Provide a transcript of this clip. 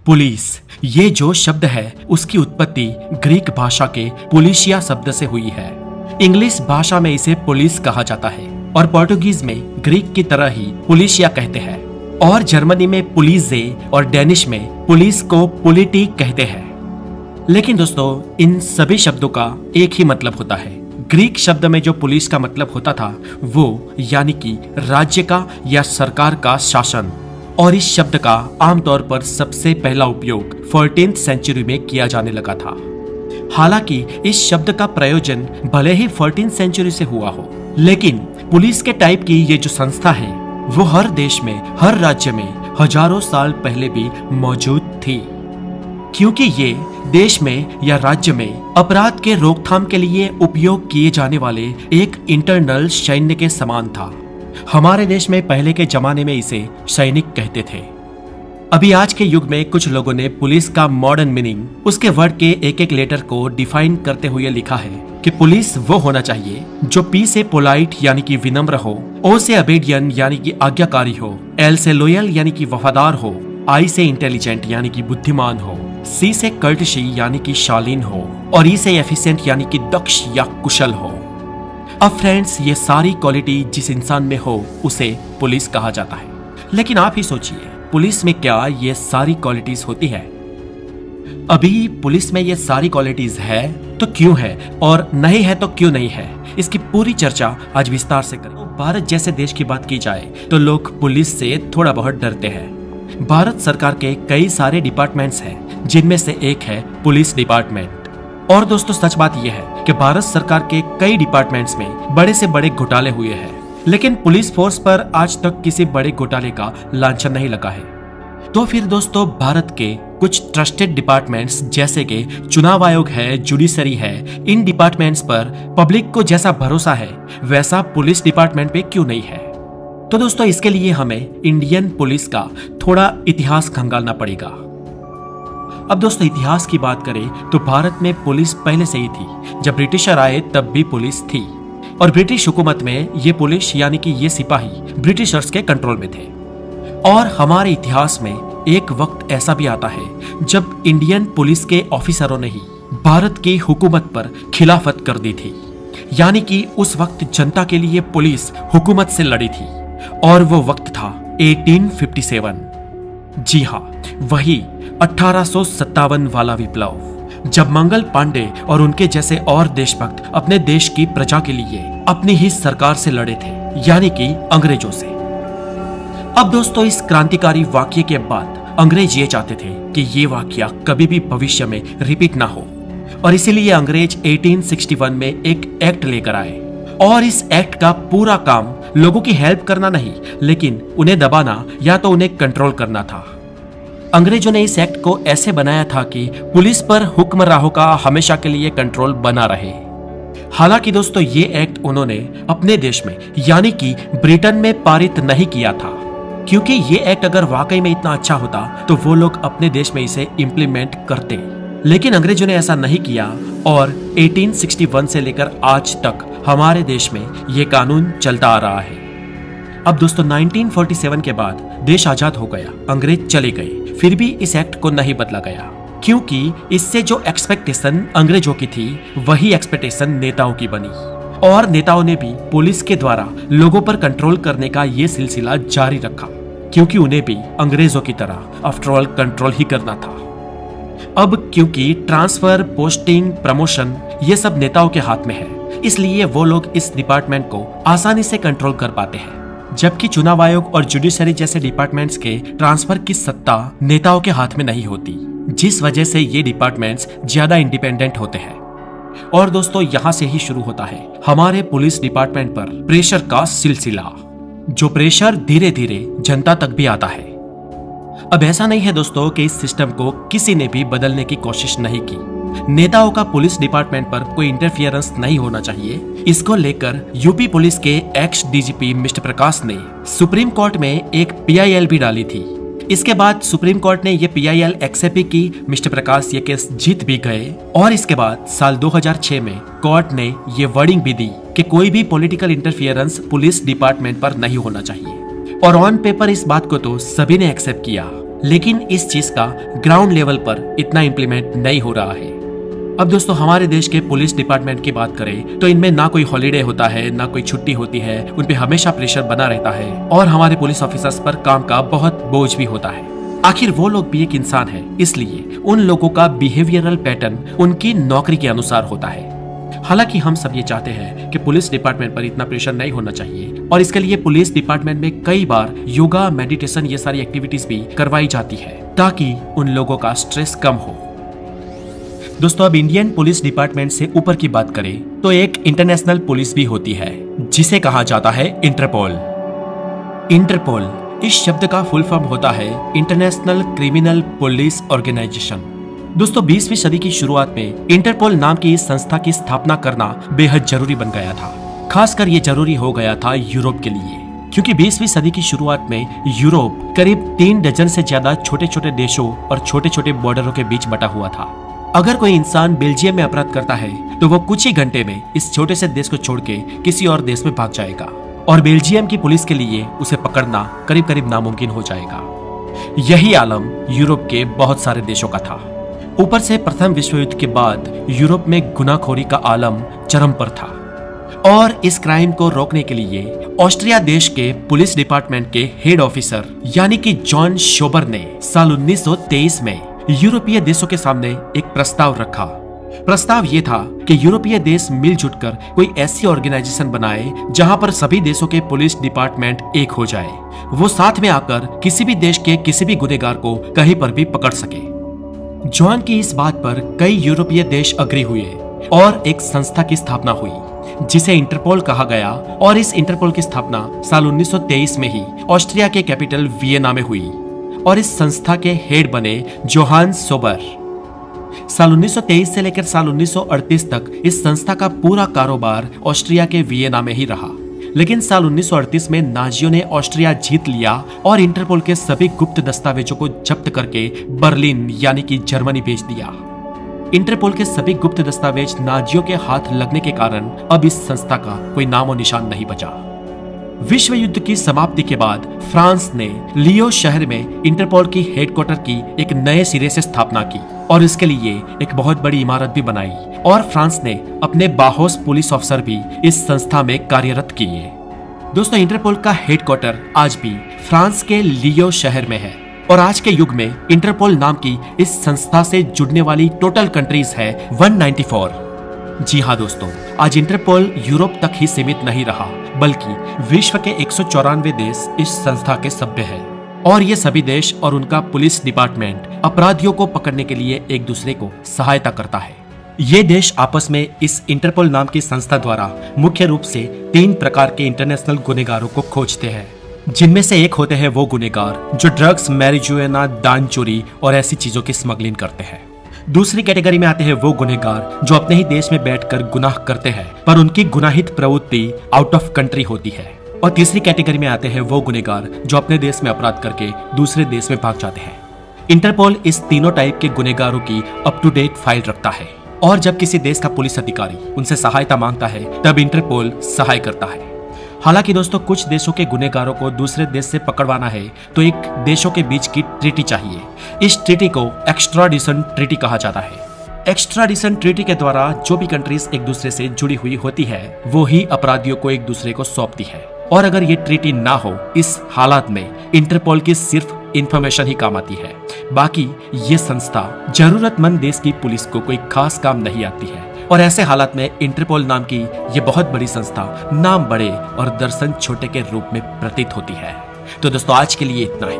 Police, ये जो शब्द है उसकी उत्पत्ति ग्रीक भाषा के पुलिसिया शब्द से हुई है। इंग्लिश भाषा में इसे पुलिस कहा जाता है और पोर्टुगीज में ग्रीक की तरह ही पुलिसिया कहते हैं और जर्मनी में पुलिसे और डेनिश में पुलिस को पुलिटिक कहते हैं। लेकिन दोस्तों, इन सभी शब्दों का एक ही मतलब होता है। ग्रीक शब्द में जो पुलिस का मतलब होता था वो यानी कि राज्य का या सरकार का शासन, और इस शब्द का आमतौर पर सबसे पहला उपयोग 14th सेंचुरी में किया जाने लगा था। हालांकि इस शब्द का प्रयोजन भले ही 14th सेंचुरी से हुआ हो, लेकिन पुलिस के टाइप की ये जो संस्था है वो हर देश में, हर राज्य में हजारों साल पहले भी मौजूद थी, क्योंकि ये देश में या राज्य में अपराध के रोकथाम के लिए उपयोग किए जाने वाले एक इंटरनल सैन्य के समान था। हमारे देश में पहले के जमाने में इसे सैनिक कहते थे। अभी आज के युग में कुछ लोगों ने पुलिस का मॉडर्न मीनिंग उसके वर्ड के एक एक लेटर को डिफाइन करते हुए लिखा है कि पुलिस वो होना चाहिए जो पी से पोलाइट यानी कि विनम्र हो, ओ से ओबेडियंट यानी कि आज्ञाकारी हो, एल से लॉयल यानी कि वफादार हो, आई से इंटेलिजेंट यानी कि बुद्धिमान हो, सी से कर्टसी यानी कि शालीन हो और ई से एफिशिएंट यानी कि दक्ष या कुशल हो। अब फ्रेंड्स, ये सारी क्वालिटी जिस इंसान में हो उसे पुलिस कहा जाता है। लेकिन आप ही सोचिए, पुलिस में क्या ये सारी क्वालिटीज होती है? अभी पुलिस में ये सारी क्वालिटीज है तो क्यों है, और नहीं है तो क्यों नहीं है, इसकी पूरी चर्चा आज विस्तार से करें। भारत जैसे देश की बात की जाए तो लोग पुलिस से थोड़ा बहुत डरते हैं। भारत सरकार के कई सारे डिपार्टमेंट्स हैं, जिनमें से एक है पुलिस डिपार्टमेंट। और दोस्तों, सच बात यह है कि भारत सरकार के कई डिपार्टमेंट्स में बड़े से बड़े घोटाले हुए हैं, लेकिन पुलिस फोर्स पर आज तक किसी बड़े घोटाले का लांछन नहीं लगा है। तो फिर दोस्तों, भारत के कुछ ट्रस्टेड डिपार्टमेंट्स जैसे कि चुनाव आयोग है, जुडिशरी है, इन डिपार्टमेंट्स पर पब्लिक को जैसा भरोसा है वैसा पुलिस डिपार्टमेंट पे क्यों नहीं है? तो दोस्तों, इसके लिए हमें इंडियन पुलिस का थोड़ा इतिहास खंगालना पड़ेगा। अब दोस्तों, इतिहास की बात करें तो भारत में पुलिस पहले से ही थी। जब ब्रिटिशर आए तब भी पुलिस थी, और ब्रिटिश हुकूमत में ये पुलिस यानी कि ये सिपाही ब्रिटिशर्स के कंट्रोल में थे। और हमारे इतिहास में एक वक्त ऐसा भी आता है जब इंडियन पुलिस के ऑफिसरों ने ही भारत की हुकूमत पर खिलाफत कर दी थी, यानी कि उस वक्त जनता के लिए पुलिस हुकूमत से लड़ी थी, और वो वक्त था 1857। जी हाँ, वही 1857 वाला विप्लव, जब मंगल पांडे और उनके जैसे और देशभक्त अपने देश की प्रजा के लिए अपनी ही सरकार से लड़े थे, यानी कि अंग्रेजों से। अब दोस्तों, इस क्रांतिकारी वाकये के बाद अंग्रेज ये चाहते थे कि ये वाकया कभी भी भविष्य में रिपीट ना हो, और इसीलिए अंग्रेज 1861 में एक एक्ट लेकर आए, और इस एक्ट का पूरा काम लोगों की हेल्प करना नहीं, लेकिन उन्हें दबाना या तो उन्हें कंट्रोल करना था। अंग्रेजों ने इस एक्ट को ऐसे बनाया था कि पुलिस पर हुक्मरानों का हमेशा के लिए कंट्रोल बना रहे। हालांकि दोस्तों, ये एक्ट उन्होंने अपने देश में यानी कि ब्रिटेन में पारित नहीं किया था, क्योंकि ये एक्ट अगर वाकई में इतना अच्छा होता तो वो लोग अपने देश में इसे इम्प्लीमेंट करते। लेकिन अंग्रेजों ने ऐसा नहीं किया, और 1861 से लेकर आज तक हमारे देश में ये कानून चलता आ रहा है। अब दोस्तों, 1947 के बाद देश आजाद हो गया, अंग्रेज चले गए, फिर भी इस एक्ट को नहीं बदला गया, क्योंकि इससे जो एक्सपेक्टेशन अंग्रेजों की थी वही एक्सपेक्टेशन नेताओं की बनी, और नेताओं ने भी पुलिस के द्वारा लोगों पर कंट्रोल करने का ये सिलसिला जारी रखा, क्योंकि उन्हें भी अंग्रेजों की तरह आफ्टर ऑल कंट्रोल ही करना था। अब क्योंकि ट्रांसफर, पोस्टिंग, प्रमोशन ये सब नेताओं के हाथ में है, इसलिए वो लोग इस डिपार्टमेंट को आसानी से कंट्रोल कर पाते हैं, जबकि चुनाव आयोग और जुडिशरी जैसे डिपार्टमेंट्स के ट्रांसफर की सत्ता नेताओं के हाथ में नहीं होती, जिस वजह से ये डिपार्टमेंट्स ज्यादा इंडिपेंडेंट होते हैं। और दोस्तों, यहाँ से ही शुरू होता है हमारे पुलिस डिपार्टमेंट पर प्रेशर का सिलसिला, जो प्रेशर धीरे धीरे जनता तक भी आता है। अब ऐसा नहीं है दोस्तों कि इस सिस्टम को किसी ने भी बदलने की कोशिश नहीं की। नेताओं का पुलिस डिपार्टमेंट पर कोई इंटरफियरेंस नहीं होना चाहिए, इसको लेकर यूपी पुलिस के एक्स डीजीपी मिस्टर प्रकाश ने सुप्रीम कोर्ट में एक पीआईएल भी डाली थी। इसके बाद सुप्रीम कोर्ट ने ये पीआईएल एक्सेप्ट की, मिस्टर प्रकाश ये केस जीत भी गए, और इसके बाद साल 2006 में कोर्ट ने ये वर्डिंग भी दी कि कोई भी पॉलिटिकल इंटरफियरेंस पुलिस डिपार्टमेंट पर नहीं होना चाहिए। और ऑन पेपर इस बात को तो सभी ने एक्सेप्ट किया, लेकिन इस चीज का ग्राउंड लेवल पर इतना इम्प्लीमेंट नहीं हो रहा है। अब दोस्तों हमारे देश के पुलिस डिपार्टमेंट की बात करें तो इनमें ना कोई हॉलीडे होता है, ना कोई छुट्टी होती है, उन पे हमेशा प्रेशर बना रहता है और हमारे पुलिस ऑफिसर्स पर काम का बहुत बोझ भी होता है। आखिर वो लोग भी एक इंसान है, इसलिए उन लोगों का बिहेवियरल पैटर्न उनकी नौकरी के अनुसार होता है। हालांकि हम सब ये चाहते हैं कि पुलिस डिपार्टमेंट पर इतना प्रेशर नहीं होना चाहिए और इसके लिए पुलिस डिपार्टमेंट में कई बार योगा, मेडिटेशन ये सारी एक्टिविटीज भी करवाई जाती है ताकि उन लोगों का स्ट्रेस कम हो। दोस्तों अब इंडियन पुलिस डिपार्टमेंट से ऊपर की बात करें तो एक इंटरनेशनल पुलिस भी होती है जिसे कहा जाता है इंटरपोल। इंटरपोल इस शब्द का फुल फॉर्म होता है इंटरनेशनल क्रिमिनल पुलिस ऑर्गेनाइजेशन। दोस्तों 20वीं सदी की शुरुआत में इंटरपोल नाम की इस संस्था की स्थापना करना बेहद जरूरी बन गया था। खासकर ये जरूरी हो गया था यूरोप के लिए, क्योंकि 20वीं सदी की शुरुआत में यूरोप करीब 3 डजन से ज्यादा छोटे छोटे देशों और छोटे छोटे बॉर्डरों के बीच बटा हुआ था। अगर कोई इंसान बेल्जियम में अपराध करता है तो वो कुछ ही घंटे में इस छोटे से देश को छोड़ के किसी और देश में भाग जाएगा और बेल्जियम की पुलिस के लिए उसे पकड़ना करीब करीब नामुमकिन हो जाएगा। यही आलम यूरोप के बहुत सारे देशों का था। ऊपर से प्रथम विश्व युद्ध के बाद यूरोप में गुनाखोरी का आलम चरम पर था और इस क्राइम को रोकने के लिए ऑस्ट्रिया देश के पुलिस डिपार्टमेंट के हेड ऑफिसर यानी कि जॉन शोबर ने साल 1923 में यूरोपीय देशों के सामने एक प्रस्ताव रखा। प्रस्ताव ये था कि यूरोपीय देश मिलजुट कर कोई ऐसी ऑर्गेनाइजेशन बनाए जहां पर सभी देशों के पुलिस डिपार्टमेंट एक हो जाए, वो साथ में आकर किसी भी देश के किसी भी गुनहगार को कहीं पर भी पकड़ सके। जॉन की इस बात पर कई यूरोपीय देश अग्री हुए और एक संस्था की स्थापना हुई जिसे इंटरपोल कहा गया और इस इंटरपोल की स्थापना साल 1923 में ही ऑस्ट्रिया के कैपिटल वियना में हुई और इस संस्था के हेड बने जोहान सोबर। साल 1923 से लेकर साल 1938 तक इस संस्था का पूरा कारोबार ऑस्ट्रिया के वियना में ही रहा, लेकिन साल 1938 में नाजियों ने ऑस्ट्रिया जीत लिया और इंटरपोल के सभी गुप्त दस्तावेजों को जब्त करके बर्लिन यानी कि जर्मनी भेज दिया। इंटरपोल के सभी गुप्त दस्तावेज नाजियों के हाथ लगने के कारण अब इस संस्था का कोई नामो निशान नहीं बचा। विश्व युद्ध की समाप्ति के बाद फ्रांस ने लियो शहर में इंटरपोल की हेडक्वार्टर की एक नए सिरे से स्थापना की और इसके लिए एक बहुत बड़ी इमारत भी बनाई और फ्रांस ने अपने बाहोस पुलिस अफसर भी इस संस्था में कार्यरत किए। दोस्तों इंटरपोल का हेडक्वार्टर आज भी फ्रांस के लियो शहर में है और आज के युग में इंटरपोल नाम की इस संस्था से जुड़ने वाली टोटल कंट्रीज है 194। जी हाँ दोस्तों, आज इंटरपोल यूरोप तक ही सीमित नहीं रहा बल्कि विश्व के 194 देश इस संस्था के सभ्य हैं और ये सभी देश और उनका पुलिस डिपार्टमेंट अपराधियों को पकड़ने के लिए एक दूसरे को सहायता करता है। ये देश आपस में इस इंटरपोल नाम की संस्था द्वारा मुख्य रूप से 3 प्रकार के इंटरनेशनल गुनहगारों को खोजते हैं, जिनमें से एक होते हैं वो गुनहगार जो ड्रग्स, मैरिजुएना, दान चोरी और ऐसी चीजों की स्मगलिंग करते हैं। दूसरी कैटेगरी में आते हैं वो गुनहगार जो अपने ही देश में बैठकर गुनाह करते हैं पर उनकी गुनाहित प्रवृत्ति आउट ऑफ कंट्री होती है। और तीसरी कैटेगरी में आते हैं वो गुनहगार जो अपने देश में अपराध करके दूसरे देश में भाग जाते हैं। इंटरपोल इस तीनों टाइप के गुनहगारों की अप टू डेट फाइल रखता है और जब किसी देश का पुलिस अधिकारी उनसे सहायता मांगता है तब इंटरपोल सहाय करता है। हालांकि दोस्तों कुछ देशों के गुनहगारों को दूसरे देश से पकड़वाना है तो एक देशों के बीच की ट्रीटी चाहिए। इस ट्रीटी को एक्स्ट्राडिशन ट्रीटी कहा जाता है। एक्स्ट्राडिशन ट्रीटी के द्वारा जो भी कंट्रीज एक दूसरे से जुड़ी हुई होती है वो ही अपराधियों को एक दूसरे को सौंपती है और अगर ये ट्रीटी ना हो इस हालात में इंटरपोल की सिर्फ इंफॉर्मेशन ही काम आती है। बाकी ये संस्था जरूरतमंद देश की पुलिस को कोई खास काम नहीं आती है और ऐसे हालात में इंटरपोल नाम की ये बहुत बड़ी संस्था नाम बड़े और दर्शन छोटे के रूप में प्रतीत होती है। तो दोस्तों आज के लिए इतना ही।